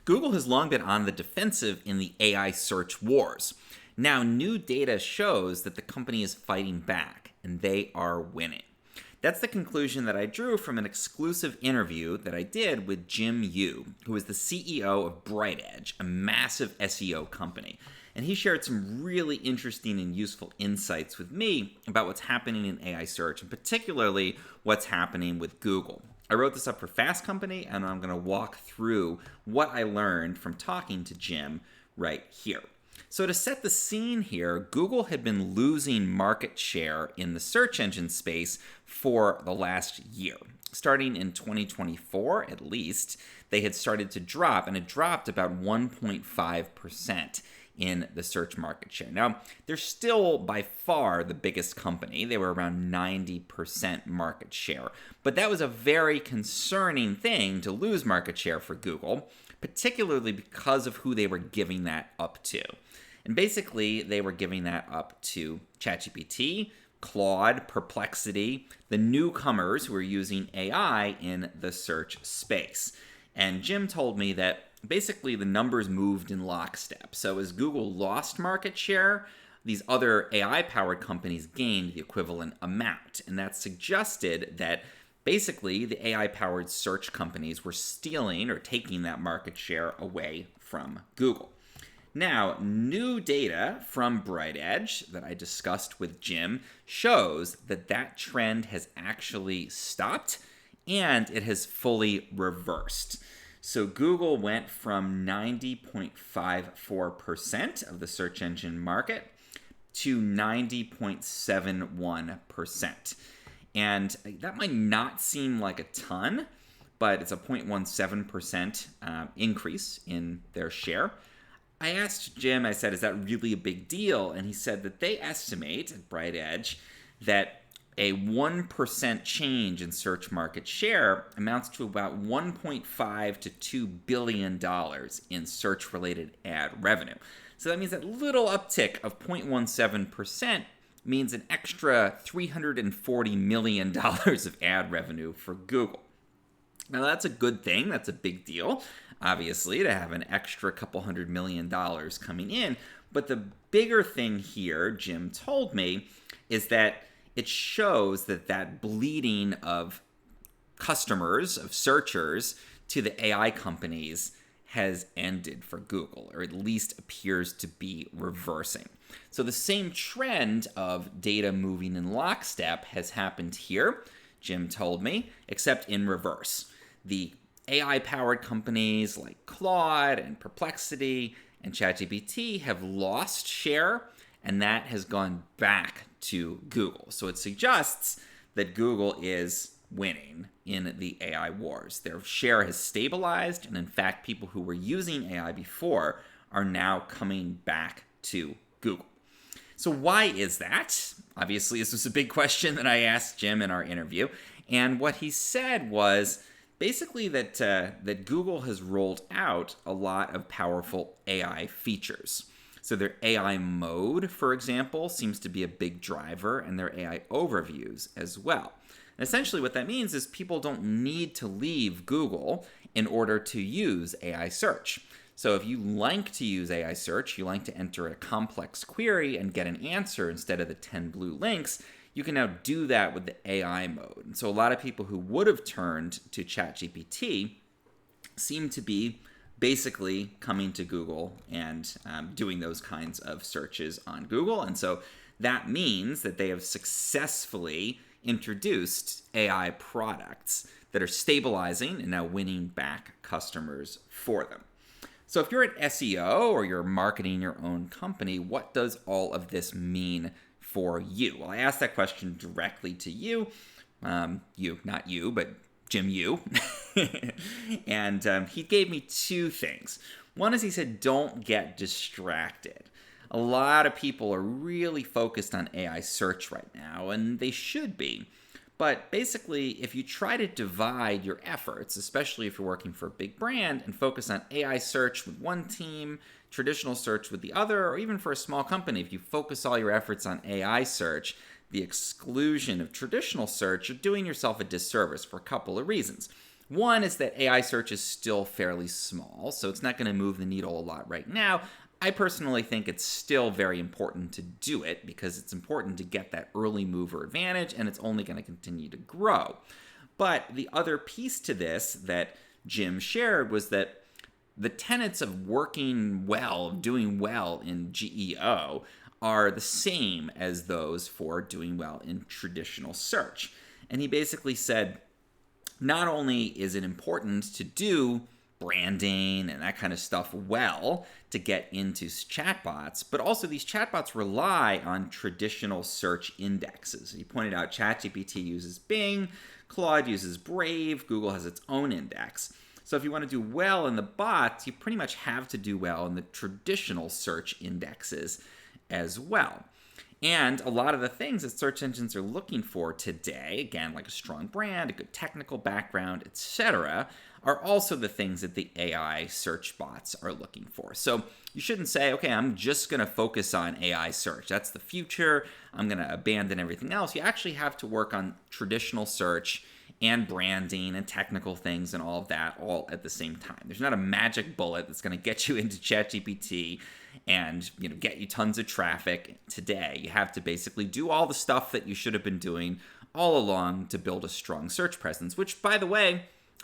Google has long been on the defensive in the AI search wars. Now, new data shows that the company is fighting back, and they are winning. That's the conclusion that I drew from an exclusive interview that I did with Jim Yu, who is the CEO of BrightEdge, a massive SEO company. And he shared some really interesting and useful insights with me about what's happening in AI search, and particularly what's happening with Google. I wrote this up for Fast Company, and I'm going to walk through what I learned from talking to Jim right here. So to set the scene here, Google had been losing market share in the search engine space for the last year. Starting in 2024, at least, they had started to drop, and it dropped about 1.5% in the search market share. Now, they're still by far the biggest company. They were around 90% market share. But that was a very concerning thing to lose market share for Google, particularly because of who they were giving that up to. And basically, they were giving that up to ChatGPT, Claude, Perplexity, the newcomers who are using AI in the search space. And Jim told me that basically the numbers moved in lockstep. So as Google lost market share, these other AI-powered companies gained the equivalent amount. And that suggested that basically the AI-powered search companies were stealing or taking that market share away from Google. Now, new data from BrightEdge that I discussed with Jim shows that that trend has actually stopped and it has fully reversed. So Google went from 90.54% of the search engine market to 90.71%. And that might not seem like a ton, but it's a 0.17% increase in their share. I asked Jim, I said, is that really a big deal? And he said that they estimate at BrightEdge that a 1% change in search market share amounts to about $1.5 to $2 billion in search-related ad revenue. So that means that little uptick of 0.17% means an extra $340 million of ad revenue for Google. Now, that's a good thing. That's a big deal, obviously, to have an extra couple $100 million coming in. But the bigger thing here, Jim told me, is that it shows that that bleeding of customers, of searchers, to the AI companies has ended for Google, or at least appears to be reversing. So the same trend of data moving in lockstep has happened here, Jim told me, except in reverse. The AI-powered companies like Claude and Perplexity and ChatGPT have lost share, and that has gone back to Google. So it suggests that Google is winning in the AI wars. Their share has stabilized, and in fact, people who were using AI before are now coming back to Google. So why is that? Obviously, this was a big question that I asked Jim in our interview, and what he said was basically that Google has rolled out a lot of powerful AI features. So their AI mode, for example, seems to be a big driver, and their AI overviews as well. And essentially what that means is people don't need to leave Google in order to use AI search. So if you like to use AI search, you like to enter a complex query and get an answer instead of the 10 blue links, you can now do that with the AI mode. And so a lot of people who would have turned to ChatGPT seem to be basically coming to Google and doing those kinds of searches on Google. And so that means that they have successfully introduced AI products that are stabilizing and now winning back customers for them. So if you're an SEO or you're marketing your own company, what does all of this mean for you? Well, I asked that question directly to you. You, not you, but Jim Yu. And he gave me two things. One is he said, don't get distracted. A lot of people are really focused on AI search right now, and they should be. But basically, if you try to divide your efforts, especially if you're working for a big brand, and focus on AI search with one team, traditional search with the other, or even for a small company, if you focus all your efforts on AI search, the exclusion of traditional search, you're doing yourself a disservice for a couple of reasons. One is that AI search is still fairly small, so it's not going to move the needle a lot right now. I personally think it's still very important to do it because it's important to get that early mover advantage, and it's only going to continue to grow. But the other piece to this that Jim shared was that the tenets of working well, doing well in GEO are the same as those for doing well in traditional search. And he basically said, not only is it important to do branding and that kind of stuff well to get into chatbots, but also these chatbots rely on traditional search indexes. He pointed out ChatGPT uses Bing, Claude uses Brave, Google has its own index. So if you want to do well in the bots, you pretty much have to do well in the traditional search indexes as well. And a lot of the things that search engines are looking for today, again, like a strong brand, a good technical background, etc., are also the things that the AI search bots are looking for. So you shouldn't say, okay, I'm just going to focus on AI search. That's the future. I'm going to abandon everything else. You actually have to work on traditional search and branding and technical things and all of that all at the same time. There's not a magic bullet that's going to get you into ChatGPT and get you tons of traffic today. You have to basically do all the stuff that you should have been doing all along to build a strong search presence, which, by the way,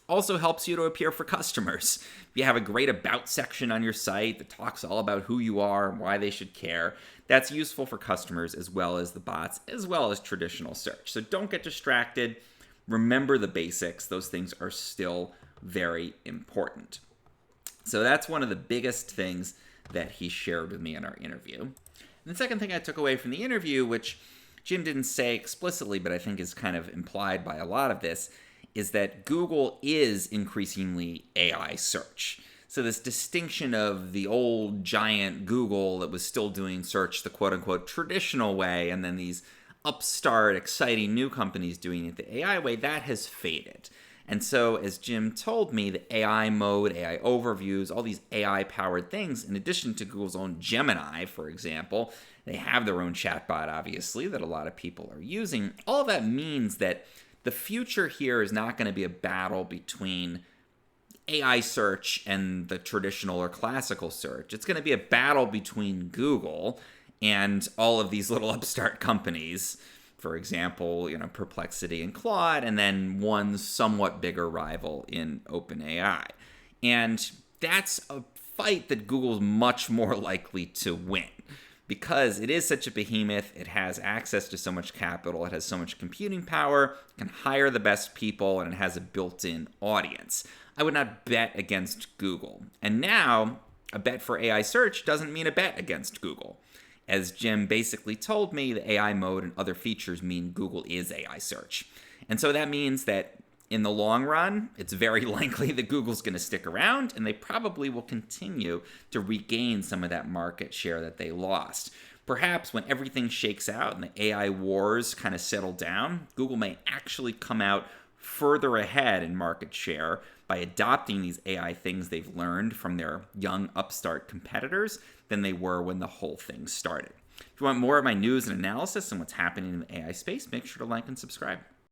also helps you to appear for customers. If you have a great about section on your site that talks all about who you are and why they should care, that's useful for customers as well as the bots, as well as traditional search. So don't get distracted. Remember the basics. Those things are still very important. So that's one of the biggest things that he shared with me in our interview. And the second thing I took away from the interview, which Jim didn't say explicitly, but I think is kind of implied by a lot of this, is that Google is increasingly AI search. So this distinction of the old giant Google that was still doing search the quote-unquote traditional way, and then these upstart, exciting new companies doing it the AI way, that has faded. And so, as Jim told me, the AI mode, AI overviews, all these AI-powered things, in addition to Google's own Gemini, for example, they have their own chatbot, obviously, that a lot of people are using. All of that means that the future here is not going to be a battle between AI search and the traditional or classical search. It's going to be a battle between Google and all of these little upstart companies, for example, Perplexity and Claude, and then one somewhat bigger rival in OpenAI. And that's a fight that Google's much more likely to win because it is such a behemoth. It has access to so much capital. It has so much computing power, can hire the best people, and it has a built-in audience. I would not bet against Google. And now, a bet for AI search doesn't mean a bet against Google. As Jim basically told me, the AI mode and other features mean Google is AI search. And so that means that in the long run, it's very likely that Google's going to stick around, and they probably will continue to regain some of that market share that they lost. Perhaps when everything shakes out and the AI wars kind of settle down, Google may actually come out further ahead in market share by adopting these AI things they've learned from their young upstart competitors than they were when the whole thing started. If you want more of my news and analysis on what's happening in the AI space, make sure to like and subscribe.